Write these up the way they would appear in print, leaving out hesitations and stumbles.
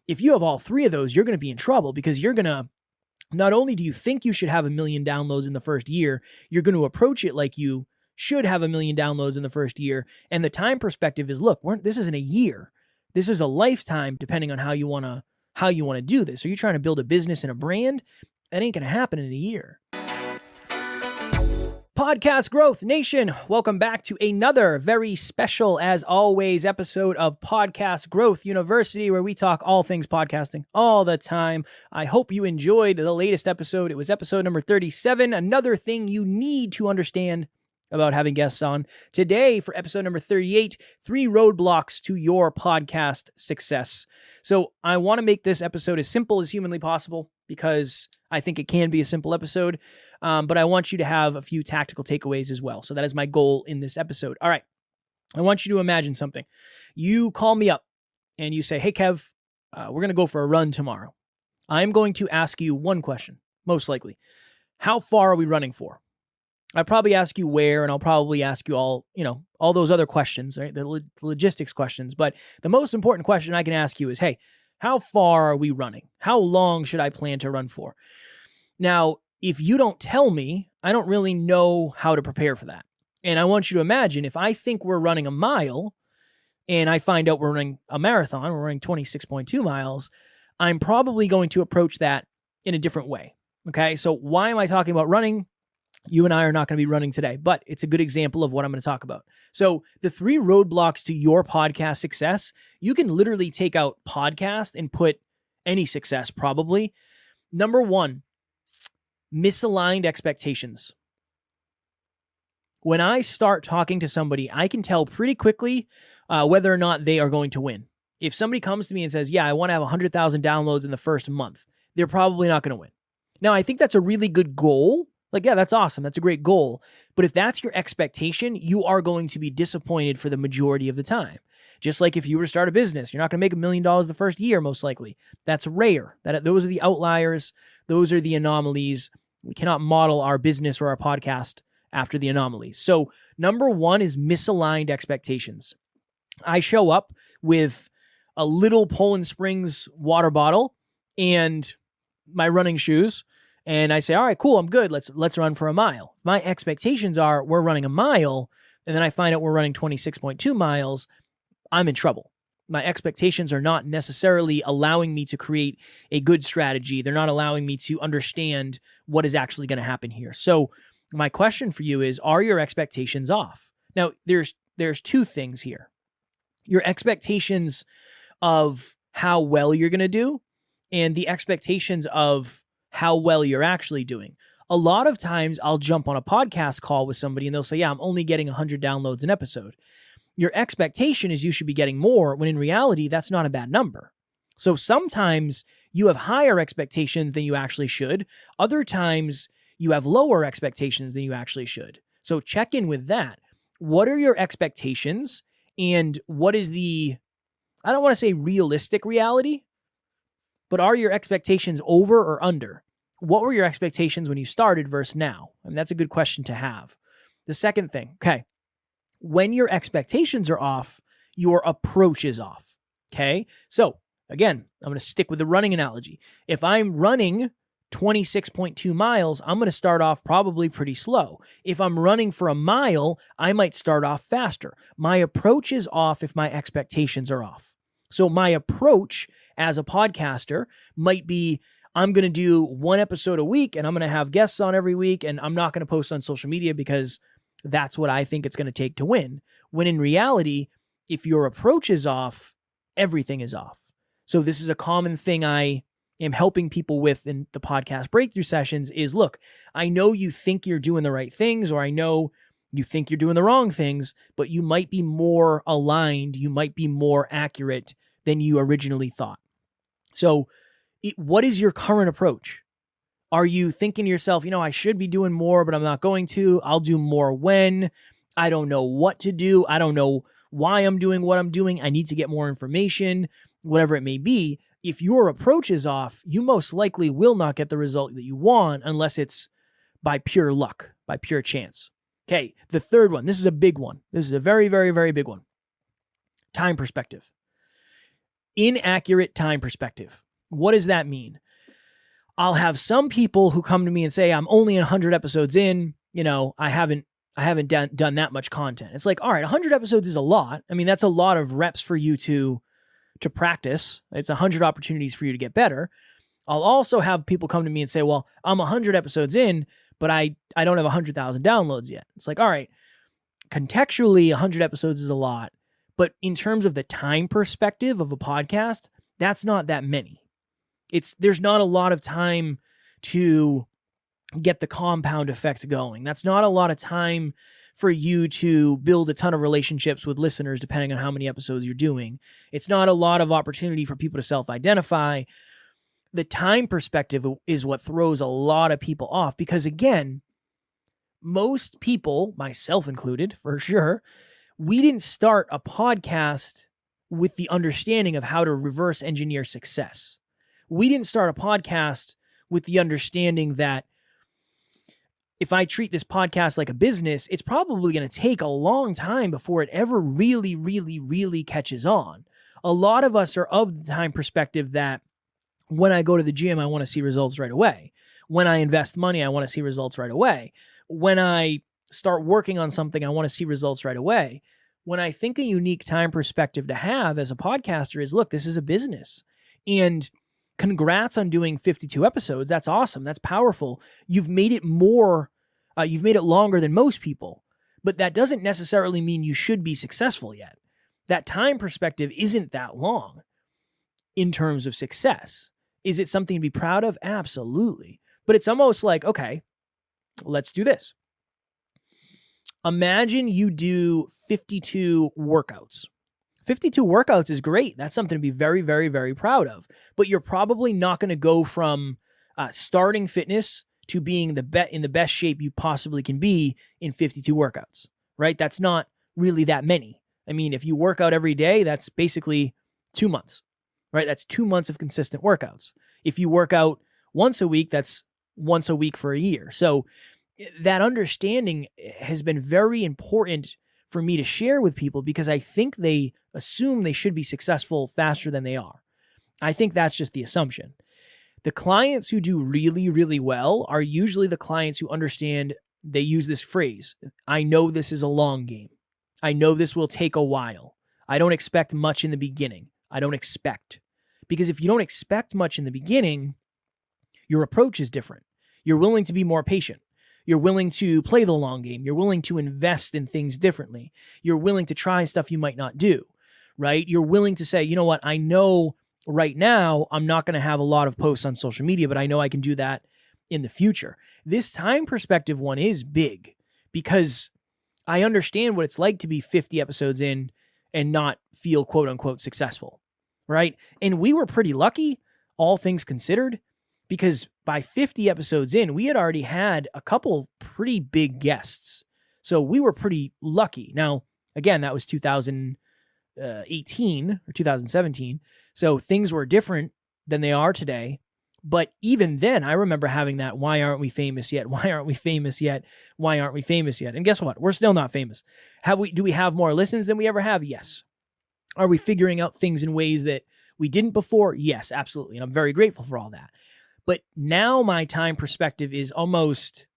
if you have all three of those, you're going to be in trouble because you're going to, not only do you think you should have 1 million downloads in the first year, you're going to approach it like you should have 1 million downloads in the first year. And the time perspective is, look, this isn't a year. This is a lifetime, depending on how you want to do this. So you're trying to build a business and a brand. That ain't going to happen in a year. Podcast Growth Nation, welcome back to another very special, as always, episode of Podcast Growth University, where we talk all things podcasting all the time. I hope you enjoyed the latest episode. It was episode number 37, another thing you need to understand about having guests on. Today, for episode number 38, 3 roadblocks to your podcast success. So I want to make this episode as simple as humanly possible because I think it can be a simple episode, but I want you to have a few tactical takeaways as well. So that is my goal in this episode. All right. I want you to imagine something. You call me up and you say, hey, Kev, we're going to go for a run tomorrow. I'm going to ask you one question, most likely. How far are we running for? I probably ask you where, and I'll probably ask you all those other questions, right? The logistics questions. But the most important question I can ask you is, hey, how far are we running? How long should I plan to run for? Now, if you don't tell me, I don't really know how to prepare for that. And I want you to imagine if I think we're running a mile and I find out we're running a marathon, we're running 26.2 miles, I'm probably going to approach that in a different way. Okay. So why am I talking about running? You and I are not going to be running today, but it's a good example of what I'm going to talk about. So the 3 roadblocks to your podcast success, you can literally take out podcast and put any success probably. Number 1, misaligned expectations. When I start talking to somebody, I can tell pretty quickly whether or not they are going to win. If somebody comes to me and says, yeah, I want to have 100,000 downloads in the first month, they're probably not going to win. Now, I think that's a really good goal. Like, yeah, that's awesome. That's a great goal. But if that's your expectation, you are going to be disappointed for the majority of the time. Just like if you were to start a business, you're not going to make $1 million the first year, most likely. That's rare. Those are the outliers. Those are the anomalies. We cannot model our business or our podcast after the anomalies. So number 1 is misaligned expectations. I show up with a little Poland Springs water bottle and my running shoes, and I say, all right, cool, I'm good. Let's run for a mile. My expectations are we're running a mile, and then I find out we're running 26.2 miles. I'm in trouble. My expectations are not necessarily allowing me to create a good strategy. They're not allowing me to understand what is actually going to happen here. So my question for you is, are your expectations off? Now, there's 2 things here. Your expectations of how well you're going to do and the expectations of how well you're actually doing. A lot of times I'll jump on a podcast call with somebody and they'll say, yeah, I'm only getting 100 downloads an episode. Your expectation is you should be getting more, when in reality, that's not a bad number. So sometimes you have higher expectations than you actually should. Other times you have lower expectations than you actually should. So check in with that. What are your expectations? And what is I don't want to say realistic reality, but are your expectations over or under? What were your expectations when you started versus now? I mean, that's a good question to have. The second thing, okay, when your expectations are off, your approach is off, okay? So again, I'm going to stick with the running analogy. If I'm running 26.2 miles, I'm going to start off probably pretty slow. If I'm running for a mile, I might start off faster. My approach is off if my expectations are off. So my approach as a podcaster might be, I'm going to do 1 episode a week and I'm going to have guests on every week and I'm not going to post on social media because that's what I think it's going to take to win. When in reality, if your approach is off, everything is off. So this is a common thing I am helping people with in the podcast breakthrough sessions is, look, I know you think you're doing the right things, or I know you think you're doing the wrong things, but you might be more aligned, you might be more accurate than you originally thought. So what is your current approach? Are you thinking to yourself, I should be doing more, but I'm not going to. I'll do more when. I don't know what to do. I don't know why I'm doing what I'm doing. I need to get more information, whatever it may be. If your approach is off, you most likely will not get the result that you want unless it's by pure luck, by pure chance. Okay, the third one. This is a big one. This is a very, very, very big one. Time perspective. Inaccurate time perspective. What does that mean? I'll have some people who come to me and say, I'm only 100 episodes in, I haven't done that much content. It's like, all right, 100 episodes is a lot. I mean, that's a lot of reps for you to practice. It's 100 opportunities for you to get better. I'll also have people come to me and say, well, I'm 100 episodes in, but I don't have 100,000 downloads yet. It's like, all right, contextually, 100 episodes is a lot, but in terms of the time perspective of a podcast, that's not that many. There's not a lot of time to get the compound effect going. That's not a lot of time for you to build a ton of relationships with listeners, depending on how many episodes you're doing. It's not a lot of opportunity for people to self-identify. The time perspective is what throws a lot of people off because, again, most people, myself included, for sure, we didn't start a podcast with the understanding of how to reverse engineer success. We didn't start a podcast with the understanding that if I treat this podcast like a business, it's probably going to take a long time before it ever really, really, really catches on. A lot of us are of the time perspective that when I go to the gym, I want to see results right away. When I invest money, I want to see results right away. When I start working on something, I want to see results right away. When I think a unique time perspective to have as a podcaster is, look, this is a business. And congrats on doing 52 episodes. That's awesome. That's powerful. You've made it you've made it longer than most people, but that doesn't necessarily mean you should be successful yet. That time perspective isn't that long in terms of success. Is it something to be proud of? Absolutely. But it's almost like, okay, let's do this. Imagine you do 52 workouts. 52 workouts is great. That's something to be very, very, very proud of. But you're probably not going to go from starting fitness to being in the best shape you possibly can be in 52 workouts, right? That's not really that many. I mean, if you work out every day, that's basically 2 months, right? That's 2 months of consistent workouts. If you work out once a week, that's once a week for a year. So that understanding has been very important for me to share with people because I think they assume they should be successful faster than they are. I think that's just the assumption. The clients who do really, really well are usually the clients who understand. They use this phrase, I know this is a long game. I know this will take a while. I don't expect much in the beginning. I don't expect. Because if you don't expect much in the beginning, your approach is different. You're willing to be more patient. You're willing to play the long game. You're willing to invest in things differently. You're willing to try stuff you might not do, right? You're willing to say, you know what, I know right now I'm not going to have a lot of posts on social media, but I know I can do that in the future. This time perspective one is big because I understand what it's like to be 50 episodes in and not feel quote unquote successful, right? And we were pretty lucky, all things considered, because by 50 episodes in, we had already had a couple pretty big guests. So we were pretty lucky. Now, again, that was 2018 or 2017. So things were different than they are today. But even then, I remember having that, why aren't we famous yet? Why aren't we famous yet? Why aren't we famous yet? And guess what? We're still not famous. Do we have more listens than we ever have? Yes. Are we figuring out things in ways that we didn't before? Yes, absolutely. And I'm very grateful for all that. But now my time perspective is almost,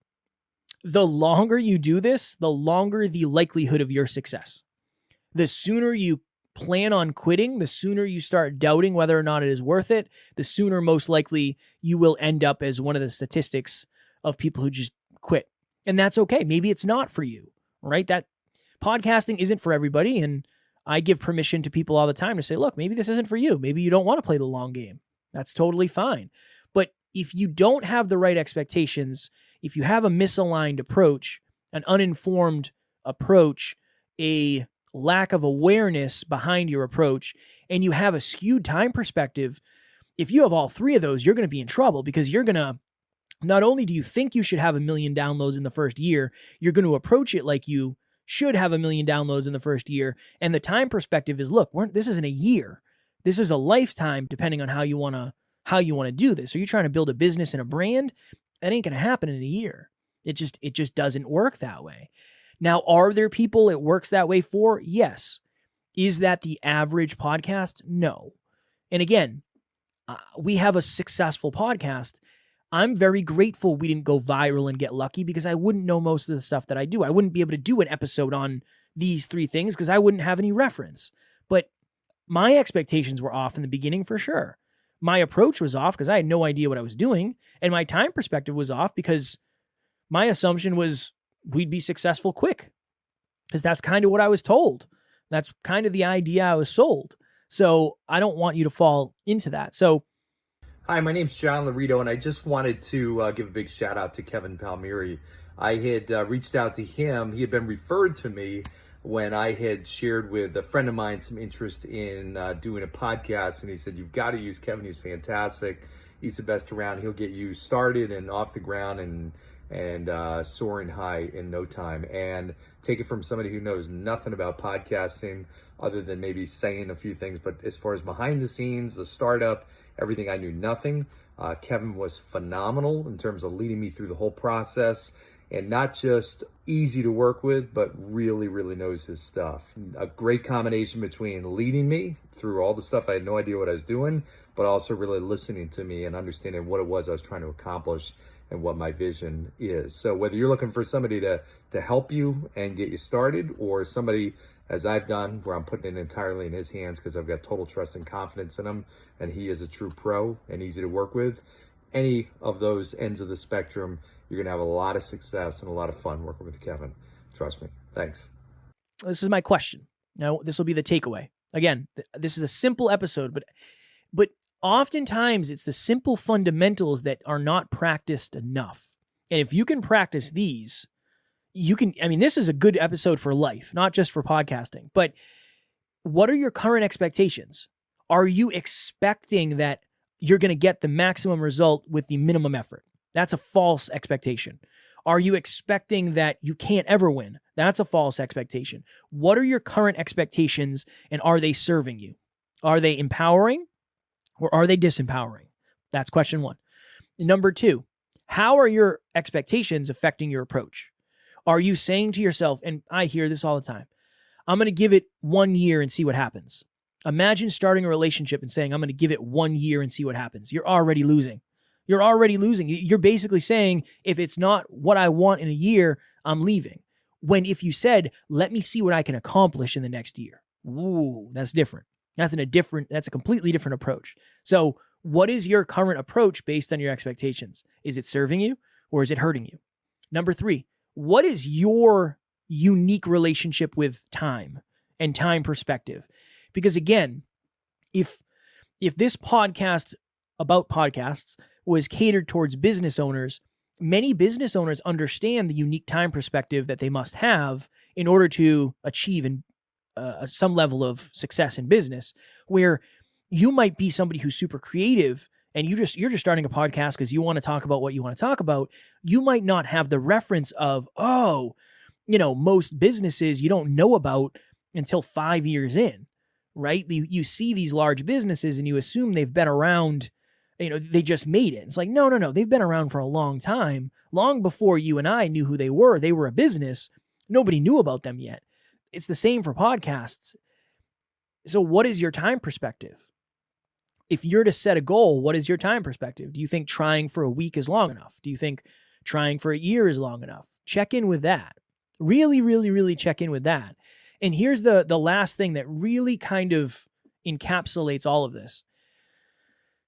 the longer you do this, the longer the likelihood of your success. The sooner you plan on quitting, the sooner you start doubting whether or not it is worth it, the sooner most likely you will end up as one of the statistics of people who just quit. And that's okay. Maybe it's not for you, right? That podcasting isn't for everybody. And I give permission to people all the time to say, look, maybe this isn't for you. Maybe you don't want to play the long game. That's totally fine. But if you don't have the right expectations, if you have a misaligned approach, an uninformed approach, a lack of awareness behind your approach, and you have a skewed time perspective, if you have all three of those, you're going to be in trouble because you're going to, not only do you think you should have 1 million downloads in the first year, you're going to approach it like you should have 1 million downloads in the first year. And the time perspective is, look, this isn't a year. This is a lifetime, depending on how you want to do this. Are you trying to build a business and a brand? That ain't going to happen in a year. It just doesn't work that way. Now, are there people it works that way for? Yes. Is that the average podcast? No. And again, we have a successful podcast. I'm very grateful we didn't go viral and get lucky, because I wouldn't know most of the stuff that I do. I wouldn't be able to do an episode on these 3 things because I wouldn't have any reference. But my expectations were off in the beginning for sure. My approach was off because I had no idea what I was doing. And my time perspective was off because my assumption was we'd be successful quick, because that's kind of what I was told. That's kind of the idea I was sold. So I don't want you to fall into that. So, hi, my name's John Laurito, and I just wanted to give a big shout out to Kevin Palmieri. I had reached out to him. He had been referred to me when I had shared with a friend of mine some interest in doing a podcast, and he said, "You've got to use Kevin. He's fantastic. He's the best around. He'll get you started and off the ground and soaring high in no time." And take it from somebody who knows nothing about podcasting other than maybe saying a few things. But as far as behind the scenes, the startup, everything, I knew nothing. Kevin was phenomenal in terms of leading me through the whole process, and not just easy to work with, but really, really knows his stuff. A great combination between leading me through all the stuff I had no idea what I was doing, but also really listening to me and understanding what it was I was trying to accomplish and what my vision is. So whether you're looking for somebody to help you and get you started, or somebody, as I've done, where I'm putting it entirely in his hands because I've got total trust and confidence in him, and he is a true pro and easy to work with, any of those ends of the spectrum, you're going to have a lot of success and a lot of fun working with Kevin. Trust me. Thanks. this is my question. Now, this will be the takeaway. Again, this is a simple episode, but oftentimes it's the simple fundamentals that are not practiced enough. And if you can practice these, you can, I mean, this is a good episode for life, not just for podcasting. But what are your current expectations? Are you expecting that you're going to get the maximum result with the minimum effort? That's a false expectation. Are you expecting that you can't ever win? That's a false expectation. What are your current expectations, and are they serving you? Are they empowering, or are they disempowering? That's question 1. Number 2, how are your expectations affecting your approach? Are you saying to yourself, and I hear this all the time, I'm going to give it 1 year and see what happens. Imagine starting a relationship and saying, I'm going to give it 1 year and see what happens. You're already losing. You're already losing. You're basically saying, if it's not what I want in a year, I'm leaving. When if you said, let me see what I can accomplish in the next year. Ooh, that's different. That's a completely different approach. So what is your current approach based on your expectations? Is it serving you, or is it hurting you? Number 3, what is your unique relationship with time and time perspective? Because again, if this podcast about podcasts was catered towards business owners, many business owners understand the unique time perspective that they must have in order to achieve some level of success in business, where you might be somebody who's super creative and you're just starting a podcast because you want to talk about what you want to talk about. You might not have the reference of, most businesses you don't know about until 5 years in, right? You see these large businesses and you assume they've been around, they just made it. It's like, no. They've been around for a long time, long before you and I knew who they were. They were a business. Nobody knew about them yet. It's the same for podcasts. So what is your time perspective? If you're to set a goal, what is your time perspective? Do you think trying for a week is long enough? Do you think trying for a year is long enough? Check in with that. Really, really, really check in with that. And here's the last thing that really kind of encapsulates all of this.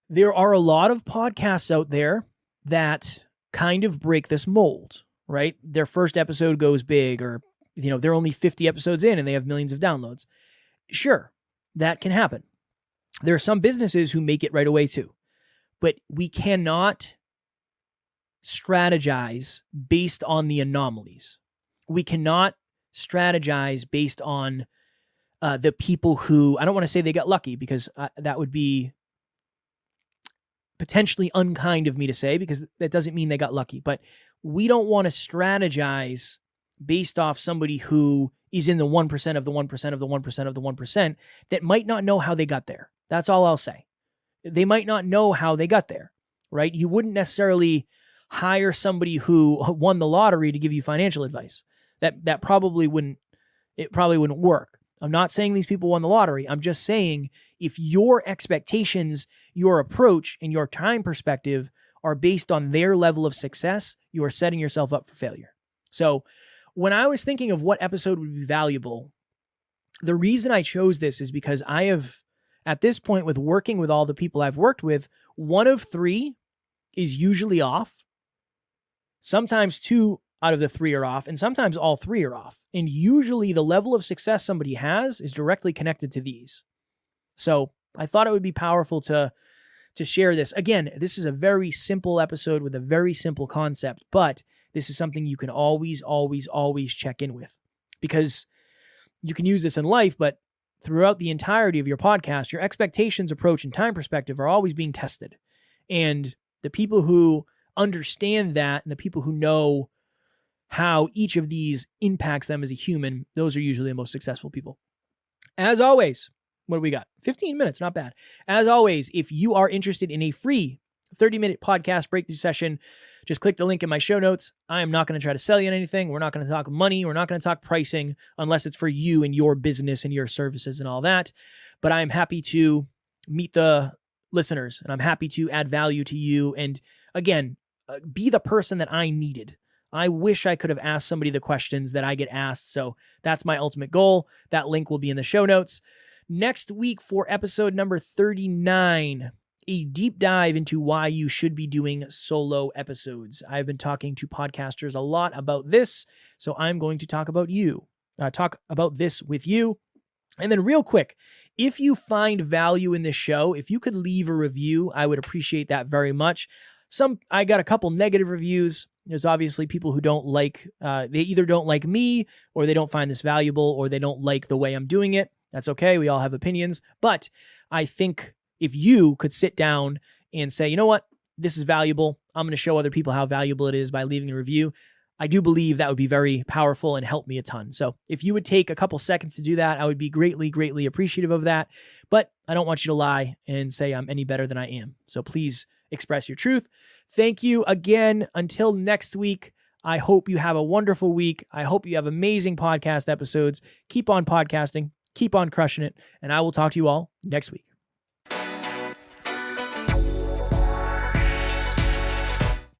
There are a lot of podcasts out there that kind of break this mold, right? Their first episode goes big, or they're only 50 episodes in and they have millions of downloads. Sure, that can happen. There are some businesses who make it right away too. But we cannot strategize based on the anomalies. We cannot strategize based on the people who, I don't want to say they got lucky, because that would be potentially unkind of me to say, because that doesn't mean they got lucky. But we don't want to strategize based off somebody who is in the 1% of the 1% of the 1% of the 1% that might not know how they got there. That's all I'll say. They might not know how they got there, right? You wouldn't necessarily hire somebody who won the lottery to give you financial advice. That probably wouldn't work. I'm not saying these people won the lottery. I'm just saying if your expectations, your approach, and your time perspective are based on their level of success, you are setting yourself up for failure. So when I was thinking of what episode would be valuable, the reason I chose this is because I have, at this point, with working with all the people I've worked with, one of three is usually off. Sometimes two out of the three are off, and sometimes all three are off. And usually the level of success somebody has is directly connected to these. So I thought it would be powerful to share this. Again, this is a very simple episode with a very simple concept, but this is something you can always, always, always check in with, because you can use this in life, but throughout the entirety of your podcast, your expectations, approach, and time perspective are always being tested. And the people who understand that and the people who know how each of these impacts them as a human, those are usually the most successful people. As always, what do we got? 15 minutes, not bad. As always, if you are interested in a free 30-minute podcast breakthrough session, just click the link in my show notes. I am not going to try to sell you anything. We're not going to talk money. We're not going to talk pricing unless it's for you and your business and your services and all that. But I'm happy to meet the listeners, and I'm happy to add value to you. And again, be the person that I needed. I wish I could have asked somebody the questions that I get asked. So that's my ultimate goal. That link will be in the show notes. Next week for episode number 39, a deep dive into why you should be doing solo episodes. I've been talking to podcasters a lot about this, so I'm going to talk about this with you. And then real quick, if you find value in this show, if you could leave a review, I would appreciate that very much. I got a couple negative reviews. There's obviously people who don't like, they either don't like me, or they don't find this valuable, or they don't like the way I'm doing it. That's okay. We all have opinions. But I think if you could sit down and say, you know what, this is valuable, I'm going to show other people how valuable it is by leaving a review, I do believe that would be very powerful and help me a ton. So if you would take a couple seconds to do that, I would be greatly, greatly appreciative of that. But I don't want you to lie and say I'm any better than I am. So please express your truth. Thank you again. Until next week, I hope you have a wonderful week. I hope you have amazing podcast episodes. Keep on podcasting. Keep on crushing it. And I will talk to you all next week.